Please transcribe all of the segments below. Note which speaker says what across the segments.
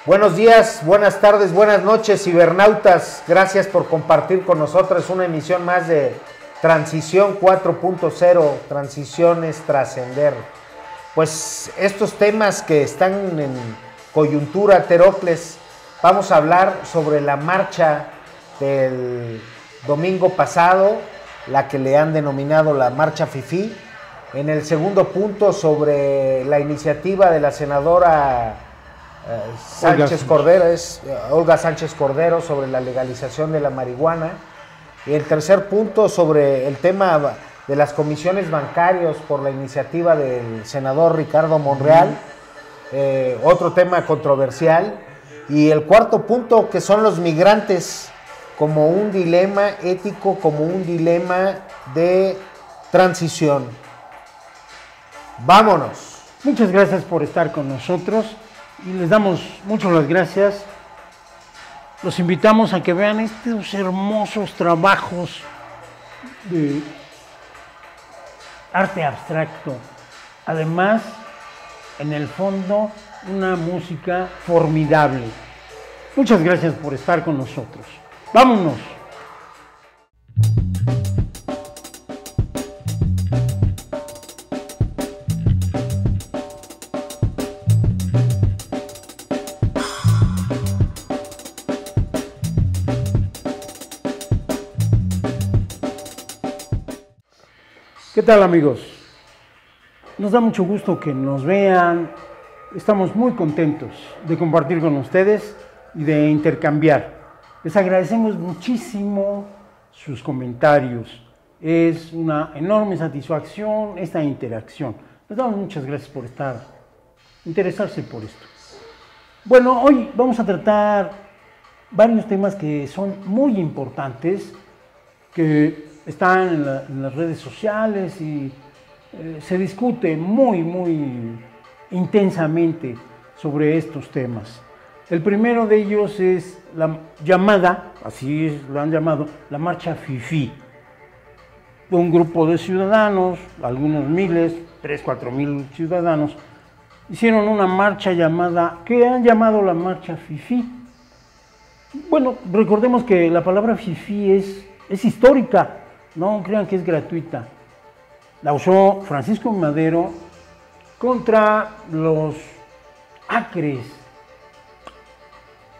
Speaker 1: Buenos días, buenas tardes, buenas noches, cibernautas. Gracias por compartir con nosotros una emisión más de Transición 4.0, Transiciones Trascender. Pues estos temas que están en coyuntura, Terocles, vamos a hablar sobre la marcha del domingo pasado, la que le han denominado la marcha FIFI. En el segundo punto, sobre la iniciativa de la senadora Olga Sánchez Cordero sobre la legalización de la marihuana. Y el tercer punto, sobre el tema de las comisiones bancarias por la iniciativa del senador Ricardo Monreal, otro tema controversial. Y el cuarto punto, que son los migrantes como un dilema ético, como un dilema de transición. Vámonos.
Speaker 2: Muchas gracias por estar con nosotros y les damos muchas las gracias. Los invitamos a que vean estos hermosos trabajos de arte abstracto. Además, en el fondo, una música formidable. Muchas gracias por estar con nosotros. ¡Vámonos! ¿Qué tal, amigos? Nos da mucho gusto que nos vean. Estamos muy contentos de compartir con ustedes y de intercambiar. Les agradecemos muchísimo sus comentarios. Es una enorme satisfacción esta interacción. Les damos muchas gracias por interesarse por esto. Bueno, hoy vamos a tratar varios temas que son muy importantes, que están en las redes sociales y se discute muy intensamente sobre estos temas. El primero de ellos es la llamada, así lo han llamado, la marcha FIFI. Un grupo de ciudadanos, algunos miles, 3-4 mil ciudadanos, hicieron una marcha llamada, que han llamado la marcha FIFI. Bueno, recordemos que la palabra FIFI es histórica. No crean que es gratuita. La usó Francisco Madero contra los acres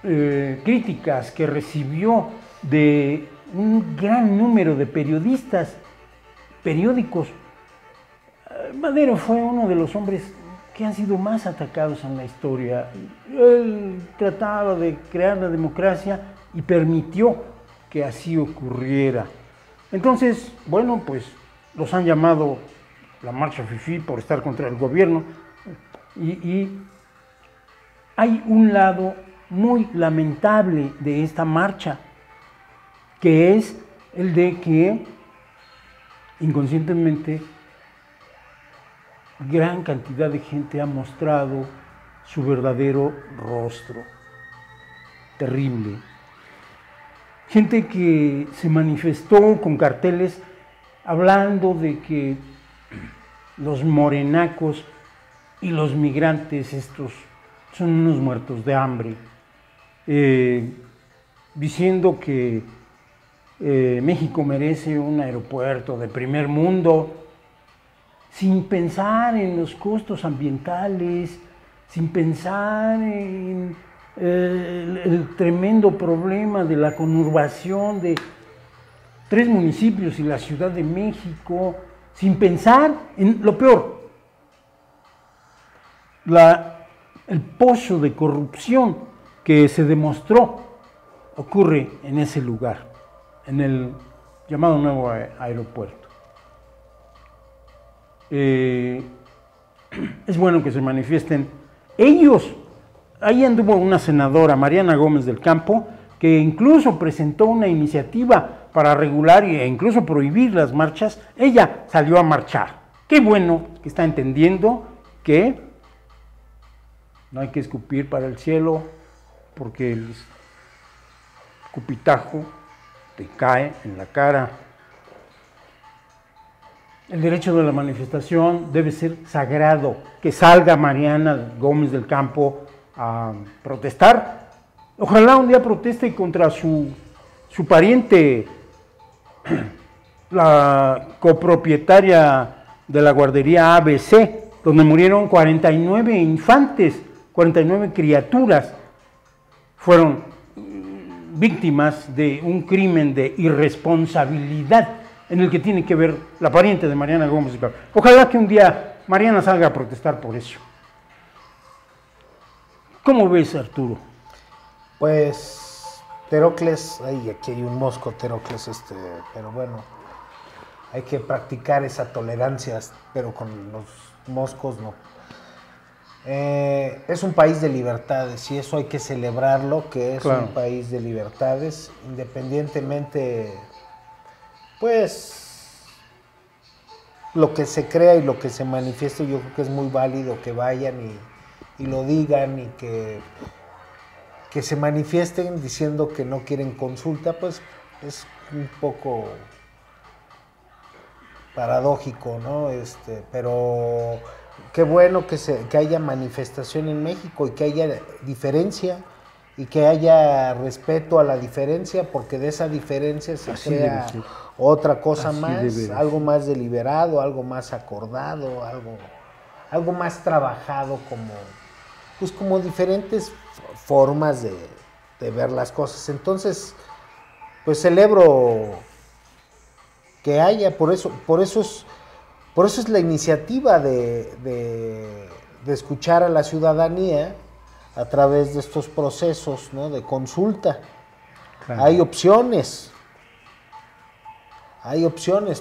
Speaker 2: críticas que recibió de un gran número de periódicos. Madero fue uno de los hombres que han sido más atacados en la historia. Él trataba de crear la democracia y permitió que así ocurriera. Entonces, bueno, pues los han llamado la marcha FIFI por estar contra el gobierno y hay un lado muy lamentable de esta marcha, que es el de que inconscientemente gran cantidad de gente ha mostrado su verdadero rostro. Terrible. Gente que se manifestó con carteles hablando de que los morenacos y los migrantes estos son unos muertos de hambre, diciendo que México merece un aeropuerto de primer mundo, sin pensar en los costos ambientales, sin pensar en el tremendo problema de la conurbación de 3 municipios y la Ciudad de México, sin pensar en lo peor, el pozo de corrupción que se demostró ocurre en ese lugar, en el llamado nuevo aeropuerto. Es bueno que se manifiesten ellos. Ahí anduvo una senadora, Mariana Gómez del Campo, que incluso presentó una iniciativa para regular e incluso prohibir las marchas. Ella salió a marchar. Qué bueno que está entendiendo que no hay que escupir para el cielo, porque el escupitajo te cae en la cara. El derecho de la manifestación debe ser sagrado. Que salga Mariana Gómez del Campo a protestar. Ojalá un día proteste contra su pariente, la copropietaria de la guardería ABC, donde murieron 49 infantes, 49 criaturas, fueron víctimas de un crimen de irresponsabilidad en el que tiene que ver la pariente de Mariana Gómez. Ojalá que un día Mariana salga a protestar por eso. ¿Cómo ves, Arturo?
Speaker 1: Pues Terocles, aquí hay un mosco, Terocles, pero bueno, hay que practicar esa tolerancia, pero con los moscos no. Es un país de libertades y eso hay que celebrarlo, que es
Speaker 2: claro,
Speaker 1: un país de libertades, independientemente, pues, lo que se crea y lo que se manifieste. Yo creo que es muy válido que vayan y lo digan y que se manifiesten diciendo que no quieren consulta, pues es un poco paradójico, ¿no? Pero qué bueno que haya manifestación en México y que haya diferencia y que haya respeto a la diferencia, porque de esa diferencia se crea otra cosa más, algo más deliberado, algo más acordado, algo más trabajado, como diferentes formas de ver las cosas. Entonces, pues celebro que haya, por eso es la iniciativa de escuchar a la ciudadanía a través de estos procesos, ¿no?, de consulta. Claro. Hay opciones,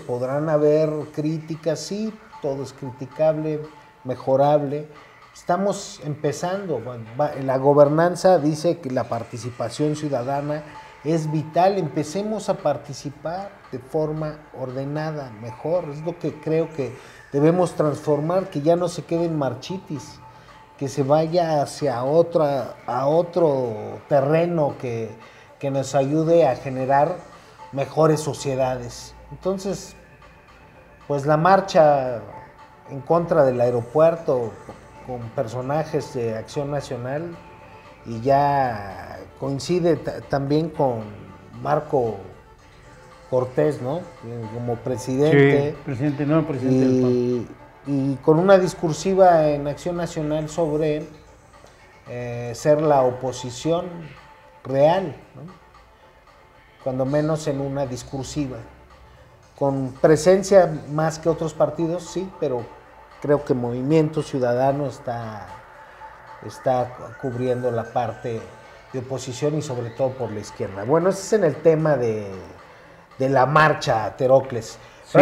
Speaker 1: podrán haber críticas, sí, todo es criticable, mejorable. Estamos empezando, la gobernanza dice que la participación ciudadana es vital, empecemos a participar de forma ordenada, mejor, es lo que creo que debemos transformar, que ya no se quede en marchitis, que se vaya hacia otro terreno que nos ayude a generar mejores sociedades. Entonces, pues la marcha en contra del aeropuerto con personajes de Acción Nacional, y ya coincide también con Marco Cortés, ¿no?, como presidente.
Speaker 2: Sí, presidente del PAN.
Speaker 1: Y con una discursiva en Acción Nacional sobre ser la oposición real, ¿no?, cuando menos en una discursiva, con presencia más que otros partidos, sí, pero creo que Movimiento Ciudadano está cubriendo la parte de oposición y sobre todo por la izquierda. Bueno, ese es en el tema de la marcha, Terocles. Sí.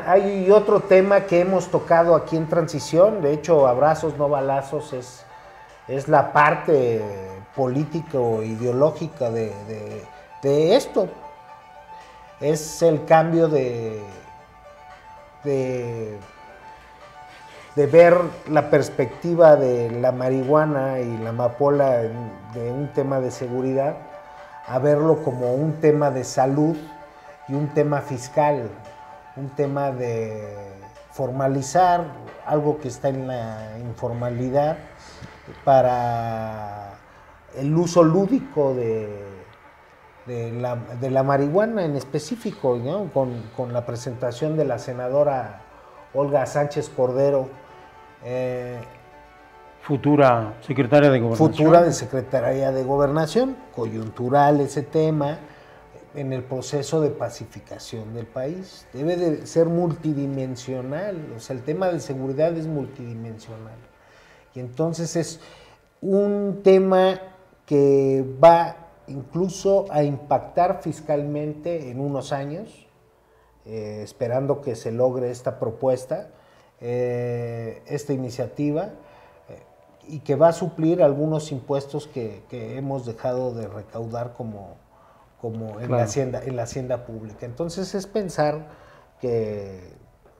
Speaker 1: Hay otro tema que hemos tocado aquí en Transición, de hecho, Abrazos no balazos es la parte político-ideológica de esto. Es el cambio de ver la perspectiva de la marihuana y la amapola de un tema de seguridad, a verlo como un tema de salud y un tema fiscal, un tema de formalizar algo que está en la informalidad para el uso lúdico de la marihuana en específico, ¿no?, con la presentación de la senadora Olga Sánchez Cordero,
Speaker 2: futura secretaria de Gobernación.
Speaker 1: Futura de Secretaría de Gobernación, coyuntural ese tema, en el proceso de pacificación del país. Debe de ser multidimensional, o sea, el tema de seguridad es multidimensional. Y entonces es un tema que va incluso a impactar fiscalmente en unos años, esperando que se logre esta propuesta, esta iniciativa, y que va a suplir algunos impuestos que hemos dejado de recaudar como en, claro, la hacienda pública. Entonces es pensar que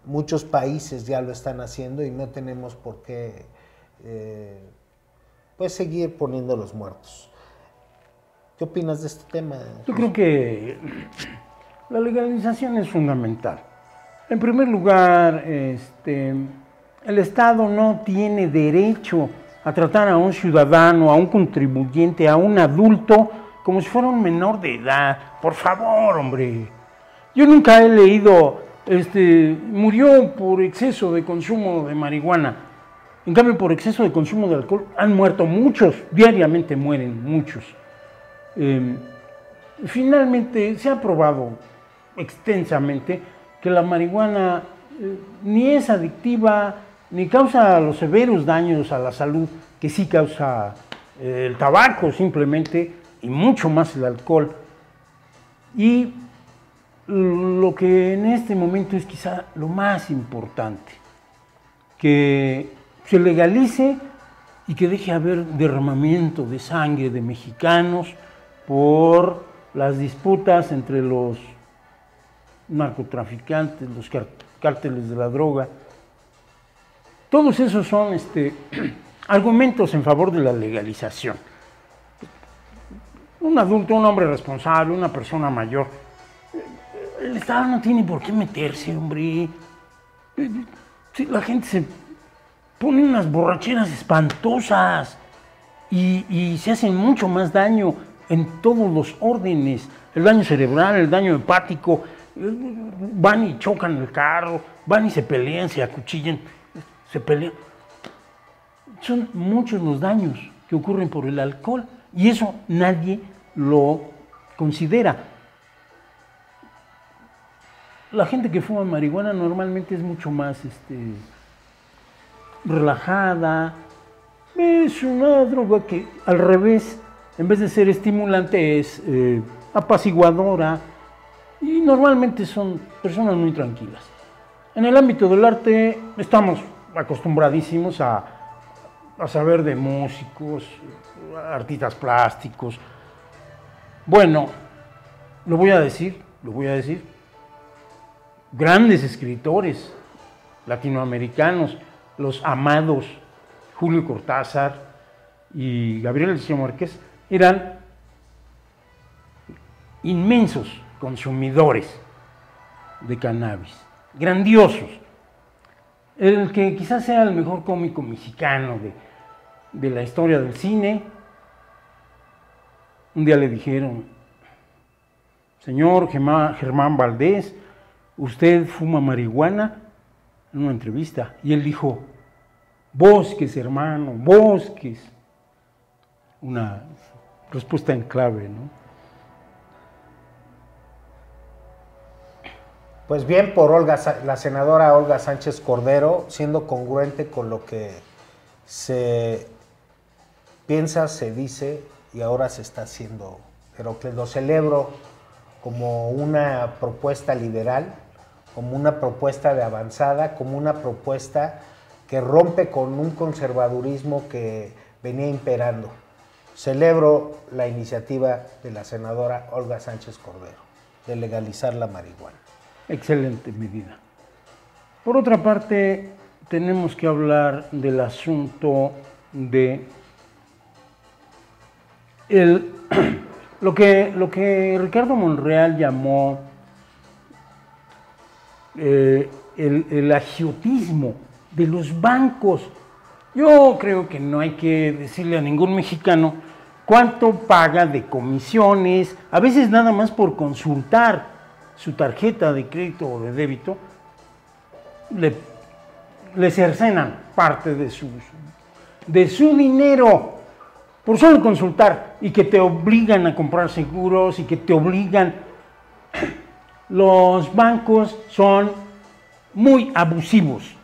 Speaker 1: muchos países ya lo están haciendo y no tenemos por qué pues seguir poniendo los muertos. ¿Qué opinas de este tema?
Speaker 2: Yo creo que la legalización es fundamental. En primer lugar, el Estado no tiene derecho a tratar a un ciudadano, a un contribuyente, a un adulto, como si fuera un menor de edad. Por favor, hombre. Yo nunca he leído, murió por exceso de consumo de marihuana. En cambio, por exceso de consumo de alcohol han muerto muchos, diariamente mueren muchos. Finalmente, se ha probado extensamente que la marihuana ni es adictiva, ni causa los severos daños a la salud que sí causa el tabaco simplemente, y mucho más el alcohol. Y lo que en este momento es quizá lo más importante, que se legalice y que deje haber derramamiento de sangre de mexicanos por las disputas entre los narcotraficantes, los cárteles de la droga. Todos esos son argumentos en favor de la legalización. Un adulto, un hombre responsable, una persona mayor, el Estado no tiene por qué meterse, hombre. La gente se pone unas borracheras espantosas y se hacen mucho más daño en todos los órdenes. El daño cerebral, el daño hepático, van y chocan el carro, van y se pelean, se acuchillan, se pelean. Son muchos los daños que ocurren por el alcohol y eso nadie lo considera. La gente que fuma marihuana normalmente es mucho más relajada. Es una droga que al revés, en vez de ser estimulante, es apaciguadora y normalmente son personas muy tranquilas. En el ámbito del arte estamos acostumbradísimos a saber de músicos, artistas plásticos. Bueno, lo voy a decir, grandes escritores latinoamericanos, los amados Julio Cortázar y Gabriel García Márquez, eran inmensos consumidores de cannabis, grandiosos. El que quizás sea el mejor cómico mexicano de la historia del cine, un día le dijeron: señor Germán Valdés, ¿usted fuma marihuana? En una entrevista. Y él dijo: bosques, hermano, bosques. Una respuesta en clave, ¿no?
Speaker 1: Pues bien por la senadora Olga Sánchez Cordero, siendo congruente con lo que se piensa, se dice y ahora se está haciendo. Pero que lo celebro como una propuesta liberal, como una propuesta de avanzada, como una propuesta que rompe con un conservadurismo que venía imperando. Celebro la iniciativa de la senadora Olga Sánchez Cordero de legalizar la marihuana.
Speaker 2: Excelente medida. Por otra parte, tenemos que hablar del asunto de lo que Ricardo Monreal llamó el agiotismo de los bancos. Yo creo que no hay que decirle a ningún mexicano cuánto paga de comisiones, a veces nada más por consultar su tarjeta de crédito o de débito, le cercenan parte de su dinero por solo consultar, y que te obligan a comprar seguros y que te obligan. Los bancos son muy abusivos.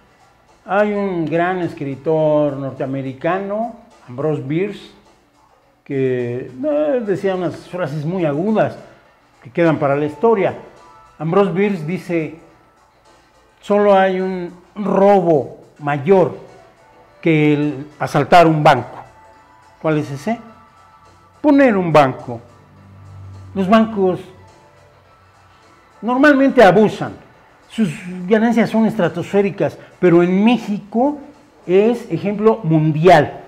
Speaker 2: Hay un gran escritor norteamericano, Ambrose Bierce, que decía unas frases muy agudas que quedan para la historia. Ambrose Bierce dice: solo hay un robo mayor que el asaltar un banco. ¿Cuál es ese? Poner un banco. Los bancos normalmente abusan, sus ganancias son estratosféricas, pero en México es ejemplo mundial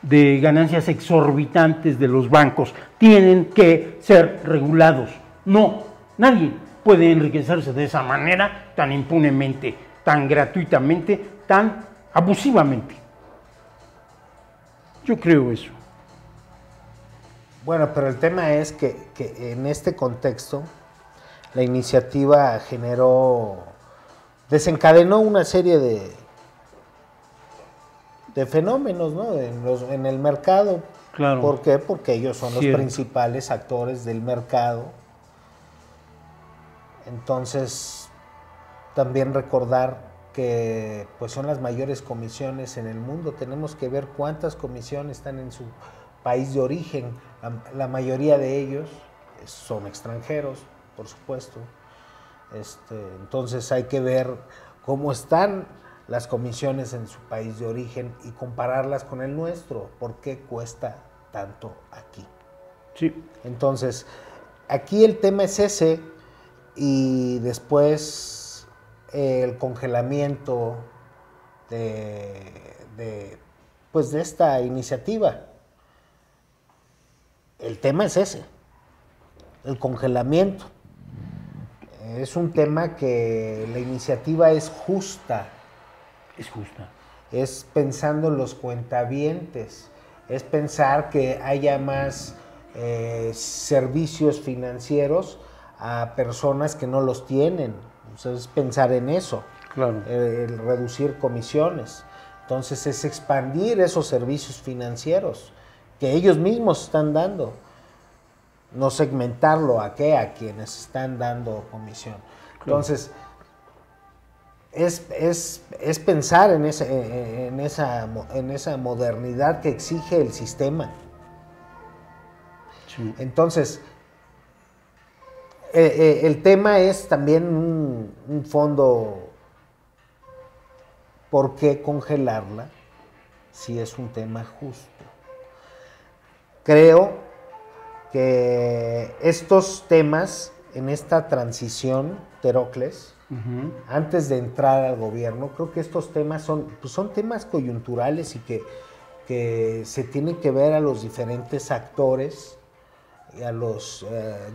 Speaker 2: de ganancias exorbitantes de los bancos. Tienen que ser regulados. No, nadie puede enriquecerse de esa manera, tan impunemente, tan gratuitamente, tan abusivamente. Yo creo eso.
Speaker 1: Bueno, pero el tema es que en este contexto la iniciativa desencadenó una serie de fenómenos, ¿no? En el mercado.
Speaker 2: Claro.
Speaker 1: ¿Por qué? Porque ellos son los
Speaker 2: Cierto.
Speaker 1: principales actores del mercado. Entonces, también recordar que pues son las mayores comisiones en el mundo. Tenemos que ver cuántas comisiones están en su país de origen. La mayoría de ellos son extranjeros, por supuesto. Entonces hay que ver cómo están las comisiones en su país de origen y compararlas con el nuestro. ¿Por qué cuesta tanto aquí?
Speaker 2: Sí.
Speaker 1: Entonces, aquí el tema es ese, y después el congelamiento de esta iniciativa. El tema es ese, el congelamiento. Es un tema que la iniciativa es justa.
Speaker 2: Es justa.
Speaker 1: Es pensando en los cuentavientes, es pensar que haya más servicios financieros a personas que no los tienen. O sea, es pensar en eso,
Speaker 2: Claro.
Speaker 1: el reducir comisiones. Entonces es expandir esos servicios financieros que ellos mismos están dando. No segmentarlo a quienes están dando comisión. Entonces, es pensar en esa modernidad que exige el sistema.
Speaker 2: Sí.
Speaker 1: Entonces, el tema es también un fondo. ¿Por qué congelarla si es un tema justo? Creo que estos temas en esta transición, Terocles, antes de entrar al gobierno, creo que estos temas son temas coyunturales y que se tienen que ver a los diferentes actores y a los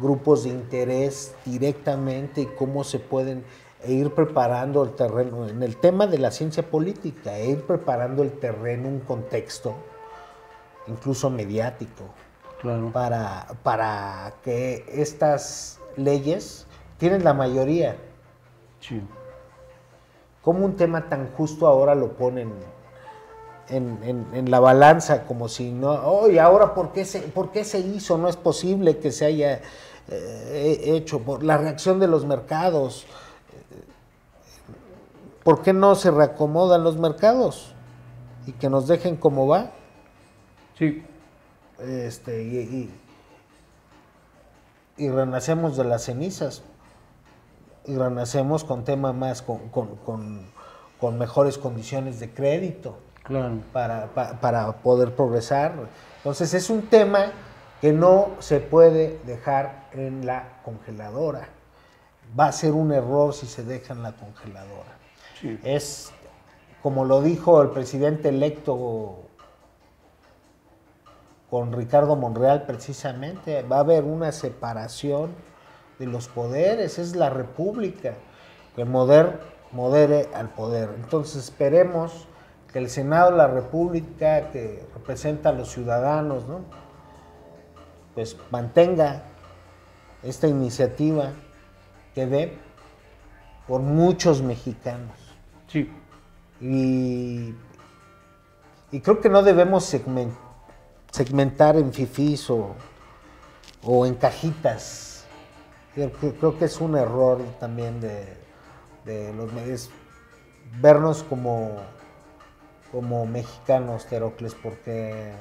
Speaker 1: grupos de interés directamente, y cómo se pueden ir preparando el terreno en el tema de la ciencia política, ir preparando el terreno, un contexto incluso mediático.
Speaker 2: Claro.
Speaker 1: Para que estas leyes tienen la mayoría.
Speaker 2: Sí.
Speaker 1: ¿Cómo un tema tan justo ahora lo ponen en la balanza? Como si no, ¿y ahora por qué se hizo? No es posible que se haya hecho por la reacción de los mercados. ¿Por qué no se reacomodan los mercados y que nos dejen como va?
Speaker 2: Sí.
Speaker 1: Y renacemos de las cenizas, y renacemos con temas más, con mejores condiciones de crédito,
Speaker 2: Claro.
Speaker 1: para poder progresar. Entonces es un tema que no se puede dejar en la congeladora. Va a ser un error si se deja en la congeladora.
Speaker 2: Sí.
Speaker 1: Es, como lo dijo el presidente electo con Ricardo Monreal precisamente, va a haber una separación de los poderes, es la república, que modere al poder. Entonces esperemos que el Senado de la República, que representa a los ciudadanos, ¿no?, pues mantenga esta iniciativa que ve por muchos mexicanos.
Speaker 2: Sí.
Speaker 1: Y creo que no debemos segmentar en fifís o en cajitas. Creo que es un error también de los medios vernos como mexicanos, Terocles, porque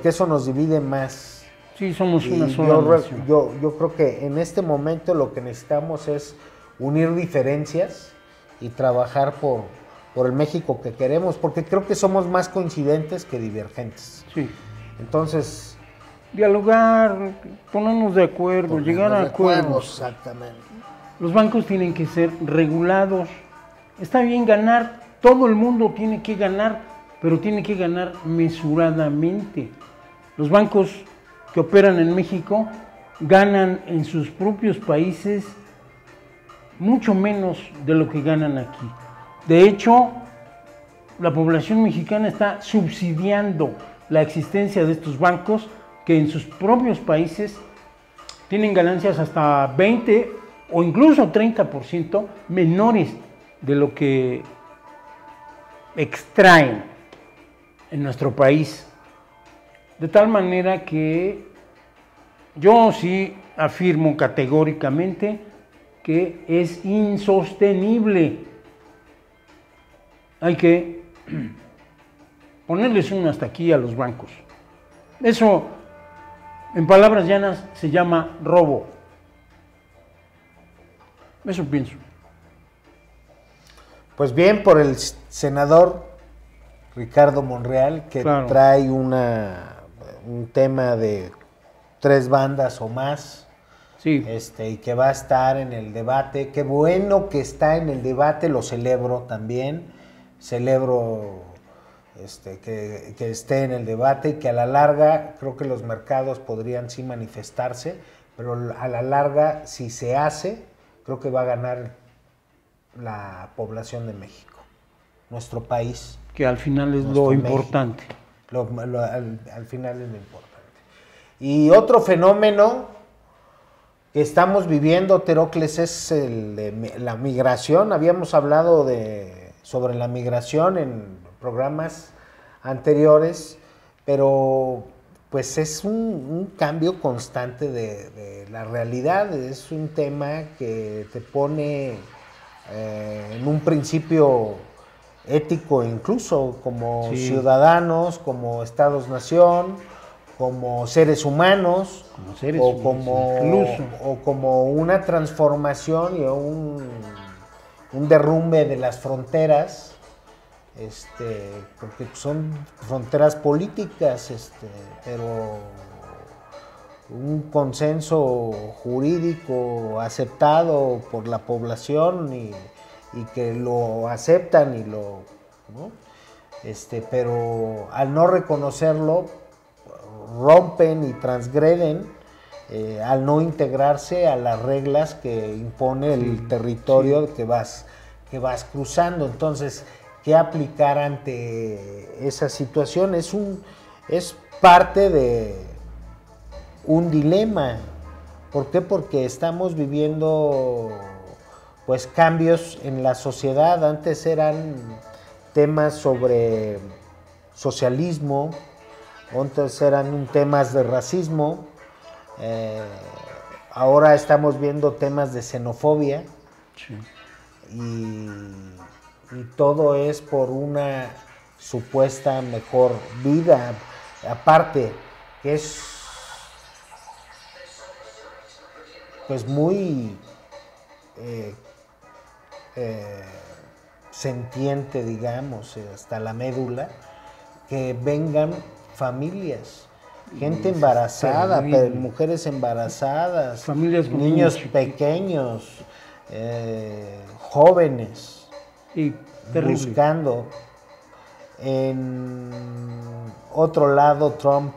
Speaker 1: eso nos divide más.
Speaker 2: Sí, somos una
Speaker 1: Y
Speaker 2: sola nación.
Speaker 1: yo creo que en este momento lo que necesitamos es unir diferencias y trabajar por el México que queremos, porque creo que somos más coincidentes que divergentes.
Speaker 2: Sí.
Speaker 1: Entonces,
Speaker 2: Dialogar, ponernos de acuerdo, llegar a acuerdos.
Speaker 1: Exactamente.
Speaker 2: Los bancos tienen que ser regulados. Está bien ganar, todo el mundo tiene que ganar, pero tiene que ganar mesuradamente. Los bancos que operan en México ganan en sus propios países mucho menos de lo que ganan aquí. De hecho, la población mexicana está subsidiando la existencia de estos bancos que en sus propios países tienen ganancias hasta 20 o incluso 30% menores de lo que extraen en nuestro país. De tal manera que yo sí afirmo categóricamente que es insostenible. Hay que ponerles un hasta aquí a los bancos. Eso, en palabras llanas, se llama robo. Eso pienso.
Speaker 1: Pues bien, por el senador Ricardo Monreal, que
Speaker 2: Claro.
Speaker 1: trae un tema de 3 bandas o más,
Speaker 2: Sí,
Speaker 1: y que va a estar en el debate. Qué bueno que está en el debate, lo celebro también. Celebro que esté en el debate y que a la larga creo que los mercados podrían sí manifestarse, pero a la larga, si se hace, creo que va a ganar la población de México, nuestro país.
Speaker 2: que al final es
Speaker 1: Nuestro
Speaker 2: lo
Speaker 1: México.
Speaker 2: importante.
Speaker 1: Al final es lo importante. Y otro fenómeno que estamos viviendo, Terocles, es la migración. Habíamos hablado sobre la migración en programas anteriores, pero pues es un cambio constante de la realidad. Es un tema que te pone en un principio ético, incluso como
Speaker 2: Sí.
Speaker 1: ciudadanos, como estados-nación, como seres humanos,
Speaker 2: Como seres
Speaker 1: o
Speaker 2: humanos, incluso.
Speaker 1: como una transformación y un derrumbe de las fronteras, porque son fronteras políticas, pero un consenso jurídico aceptado por la población y que lo aceptan y ¿no? Pero al no reconocerlo, rompen y transgreden al no integrarse a las reglas que impone el territorio que vas cruzando. Entonces, ¿qué aplicar ante esa situación? Es parte de un dilema. ¿Por qué? Porque estamos viviendo pues cambios en la sociedad. Antes eran temas sobre socialismo, antes eran temas de racismo, ahora estamos viendo temas de xenofobia.
Speaker 2: Sí.
Speaker 1: Y todo es por una supuesta mejor vida, aparte que es pues muy sentiente, digamos, hasta la médula, que vengan familias, gente embarazada, mujeres embarazadas,
Speaker 2: Familias con
Speaker 1: niños
Speaker 2: niños
Speaker 1: pequeños, jóvenes,
Speaker 2: Y terrible.
Speaker 1: buscando. En otro lado, Trump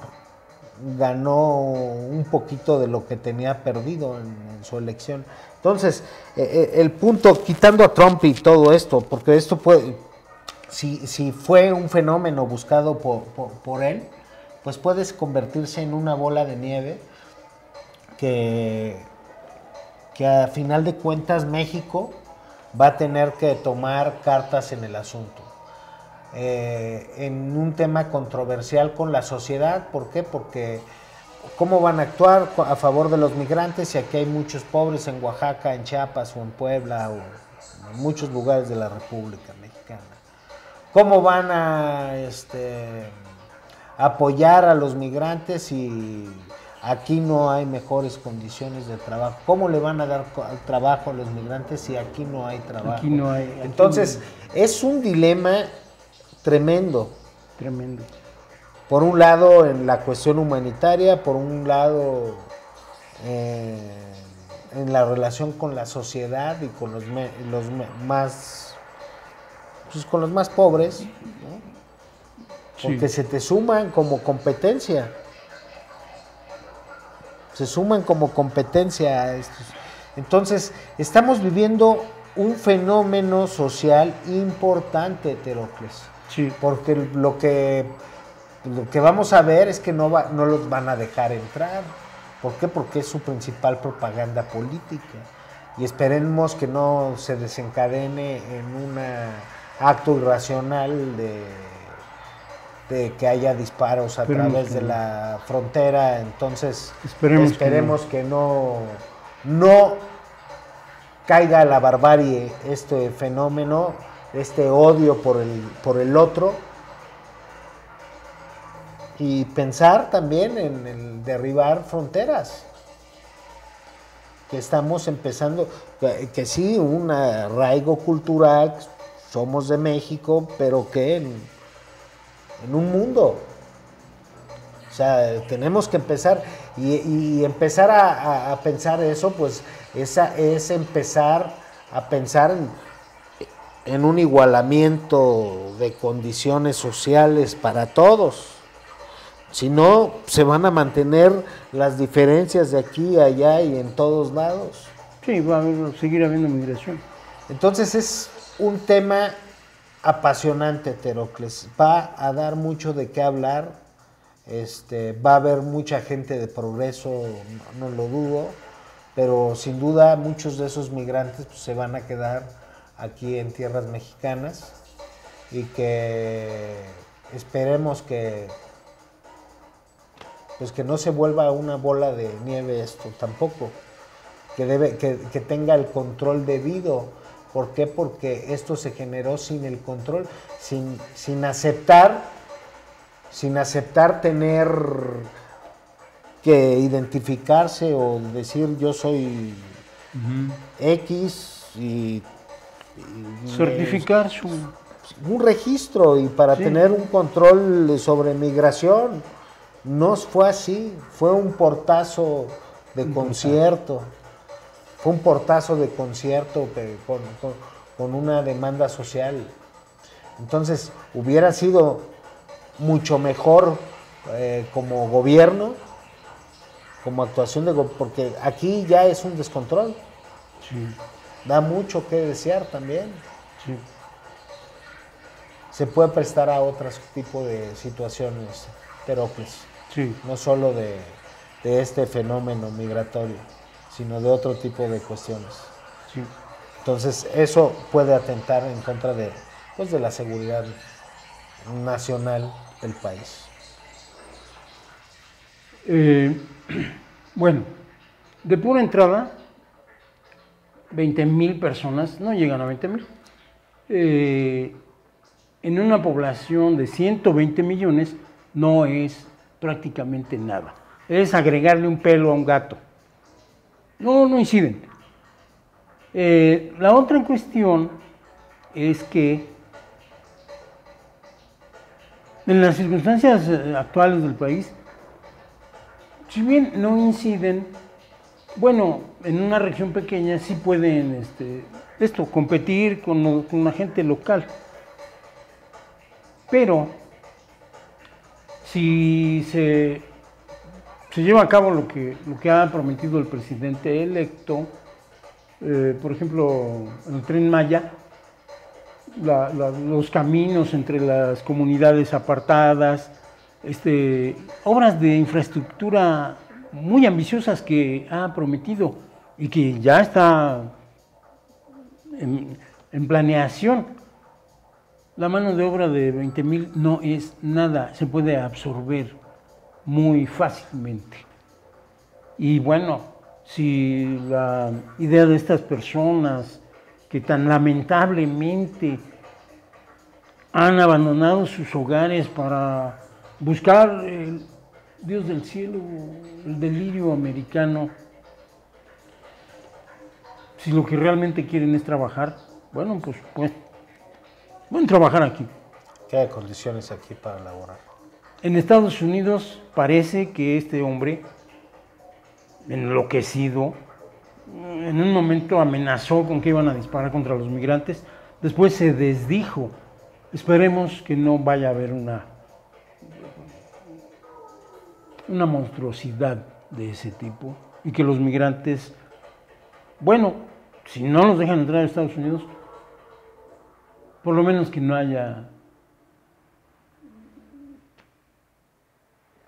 Speaker 1: ganó un poquito de lo que tenía perdido en su elección. Entonces, el punto, quitando a Trump y todo esto, porque esto puede, si fue un fenómeno buscado por él, pues puede convertirse en una bola de nieve que a final de cuentas México va a tener que tomar cartas en el asunto. En un tema controversial con la sociedad. ¿Por qué? Porque ¿cómo van a actuar a favor de los migrantes si aquí hay muchos pobres en Oaxaca, en Chiapas o en Puebla o en muchos lugares de la República Mexicana? ¿Cómo van a apoyar a los migrantes si aquí no hay mejores condiciones de trabajo? ¿Cómo le van a dar trabajo a los migrantes si aquí no hay trabajo?
Speaker 2: Aquí no hay. Aquí
Speaker 1: Entonces, es un dilema tremendo.
Speaker 2: Tremendo.
Speaker 1: Por un lado, en la cuestión humanitaria, por un lado, en la relación con la sociedad y con los más, pues con los más pobres, ¿no? Porque se te suman como competencia. Se suman como competencia a estos. Entonces, estamos viviendo un fenómeno social importante, Terocles.
Speaker 2: Sí.
Speaker 1: Porque lo que vamos a ver es que no los van a dejar entrar. ¿Por qué? Porque es su principal propaganda política. Y esperemos que no se desencadene en un acto irracional de que haya disparos a través de la frontera. Entonces esperemos que no caiga a la barbarie este fenómeno, este odio por el otro, y pensar también en el derribar fronteras, que estamos empezando, que sí, un arraigo cultural, somos de México, pero que en un mundo. O sea, tenemos que empezar, y empezar a pensar eso, pues es empezar a pensar en un igualamiento de condiciones sociales para todos. Si no, se van a mantener las diferencias de aquí a allá y en todos lados.
Speaker 2: Sí, va a seguir habiendo migración.
Speaker 1: Entonces es un tema apasionante, Terocles. Va a dar mucho de qué hablar. Va a haber mucha gente de progreso, no lo dudo, pero sin duda muchos de esos migrantes pues, se van a quedar aquí en tierras mexicanas, y que esperemos que pues que no se vuelva una bola de nieve esto tampoco, que tenga el control debido. ¿Por qué? Porque esto se generó sin el control, sin aceptar tener que identificarse o decir yo soy X y
Speaker 2: certificar
Speaker 1: un registro, y para tener un control sobre migración. No fue así, fue un portazo de concierto. Fue un portazo de concierto con una demanda social. Entonces, hubiera sido mucho mejor como gobierno, como actuación porque aquí ya es un descontrol.
Speaker 2: Sí.
Speaker 1: Da mucho que desear también.
Speaker 2: Sí.
Speaker 1: Se puede prestar a otro tipo de situaciones, Terocles.
Speaker 2: Sí.
Speaker 1: No solo de este fenómeno migratorio, sino de otro tipo de cuestiones.
Speaker 2: Sí.
Speaker 1: Entonces, eso puede atentar en contra de la seguridad nacional del país.
Speaker 2: Bueno, de pura entrada, 20,000 personas, no llegan a 20,000. En una población de 120 millones no es prácticamente nada. Es agregarle un pelo a un gato. No inciden. La otra cuestión es que en las circunstancias actuales del país, si bien no inciden, bueno, en una región pequeña sí pueden competir con la gente local. Pero si se lleva a cabo lo que ha prometido el presidente electo, por ejemplo, en el Tren Maya, los caminos entre las comunidades apartadas, obras de infraestructura muy ambiciosas que ha prometido y que ya está en planeación. La mano de obra de 20,000 no es nada, se puede absorber muy fácilmente. Y bueno, si la idea de estas personas que tan lamentablemente han abandonado sus hogares para buscar el Dios del cielo, el delirio americano, si lo que realmente quieren es trabajar, bueno, pues pueden trabajar aquí.
Speaker 1: ¿Qué hay condiciones aquí para laborar?
Speaker 2: En Estados Unidos parece que este hombre, enloquecido, en un momento amenazó con que iban a disparar contra los migrantes, después se desdijo. Esperemos que no vaya a haber una monstruosidad de ese tipo y que los migrantes, bueno, si no los dejan entrar a Estados Unidos, por lo menos que no haya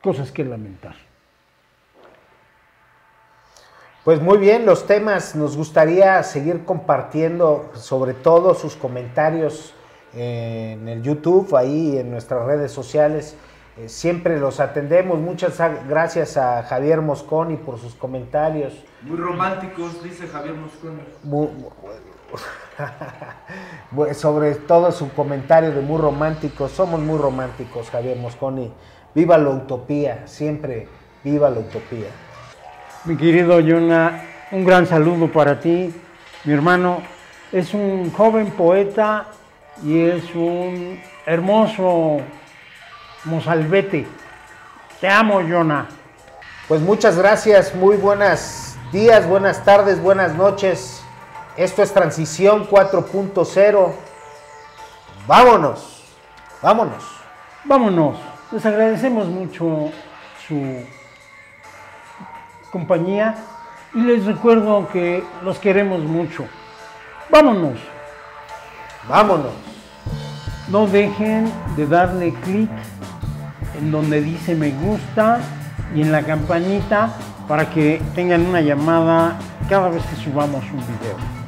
Speaker 2: cosas que lamentar.
Speaker 1: Pues muy bien, los temas nos gustaría seguir compartiendo, sobre todo sus comentarios en el YouTube, ahí en nuestras redes sociales. Siempre los atendemos. Muchas gracias a Javier Mosconi por sus comentarios.
Speaker 3: Muy románticos, dice Javier Mosconi.
Speaker 1: Sobre todo su comentario de muy románticos. Somos muy románticos, Javier Mosconi. Viva la utopía, siempre viva la utopía.
Speaker 2: Mi querido Jonah, un gran saludo para ti. Mi hermano es un joven poeta y es un hermoso mozalbete. Te amo, Jonah.
Speaker 1: Pues muchas gracias, muy buenos días, buenas tardes, buenas noches. Esto es Transición 4.0. Vámonos, vámonos.
Speaker 2: Vámonos. Les agradecemos mucho su compañía y les recuerdo que los queremos mucho. Vámonos.
Speaker 1: Vámonos.
Speaker 2: No dejen de darle clic en donde dice me gusta y en la campanita para que tengan una llamada cada vez que subamos un video.